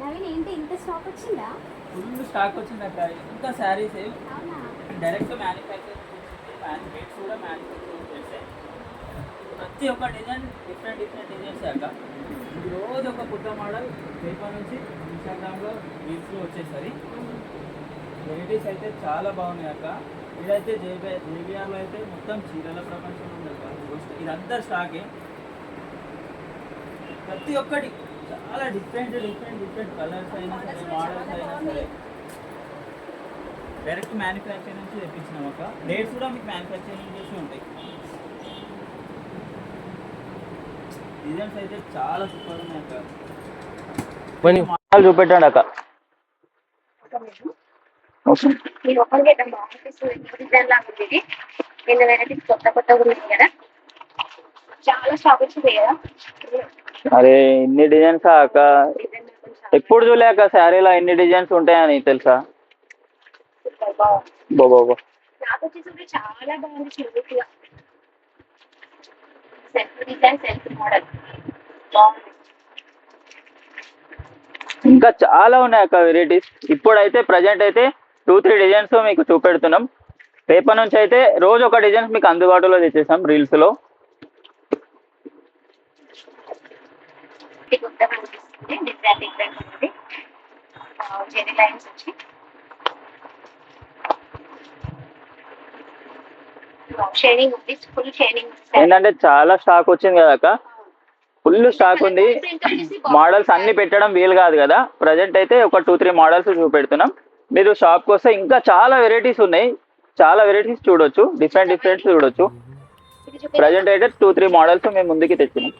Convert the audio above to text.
నవీన్ ఏంటి ఇంత స్టాక్ వచ్చిందా? ఫుల్ స్టాక్ వచ్చింది అక్క. ఇంకా శారీస్ అవునా? డైరెక్ట్ మ్యానుఫ్యాక్చరింగ్ రేట్స్ కూడా మ్యానుఫ్యాక్చరింగ్ చేస్తాయి. ప్రతి ఒక్క డిజైన్ డిఫరెంట్ డిజైన్స్ అక్క. రోజు ఒక కొత్త మోడల్ పేపర్ నుంచి ఇన్స్టాగ్రామ్లో రీల్స్లో వచ్చేసరి వెరైటీస్ అయితే చాలా బాగున్నాయి అక్క. ఇదైతే జేబీఆర్లో అయితే మొత్తం చీరల ప్రపంచం ఉంది అక్క. ఇదంతా స్టాకే. ప్రతి ఒక్కటి చాలా డిఫరెంట్ కలర్స్ అయినా సరే, మోడల్స్ అయినా సరే డైరెక్ట్ మ్యానుఫ్యాక్చరింగ్ నుంచి తెప్పించినాం అక్క. రేట్స్ కూడా మీకు మ్యానుఫ్యాక్చరింగ్ చేసి ఉంటాయి. డిజైన్స్ అయితే చాలా సూపర్ ఉన్నాయి అక్క. మోడల్ చూపెట్టండి అక్క. చాలా స్టాక్ వచ్చింది కదా. అరే ఇన్ని డిజైన్స్ అక్క, ఎప్పుడు చూడలేక శారీలో ఎన్ని డిజైన్స్ ఉంటాయని తెలుసా? బాబా నాకు వచ్చేసి చాలా బాగుంది. చిన్నగా సెల్ఫ్ డిజైన్, సెల్ఫ్ మోడల్ బాగుంది. ఇంకా చాలా ఉన్నాయి అక్క వెరైటీస్. ఇప్పుడైతే ప్రజెంట్ అయితే 2-3 డిజైన్స్ మీకు చూపెడుతున్నాం. రేపటి నుంచి అయితే రోజు ఒక డిజైన్స్ మీకు అందుబాటులో తెచ్చేసాం రీల్స్ లో. ఏంటంటే చాలా స్టాక్ వచ్చింది కదా అక్క, ఫుల్ స్టాక్ ఉంది. మోడల్స్ అన్ని పెట్టడం వీలు కాదు కదా. ప్రజెంట్ అయితే ఒక 2-3 మోడల్స్ చూపెడుతున్నాం. మీరు షాప్కి వస్తే ఇంకా చాలా వెరైటీస్ ఉన్నాయి. చాలా వెరైటీస్ చూడొచ్చు, డిఫరెంట్ చూడొచ్చు. ప్రజెంట్ అయితే 2-3 మోడల్స్ మేము ముందుకి తెచ్చినాం.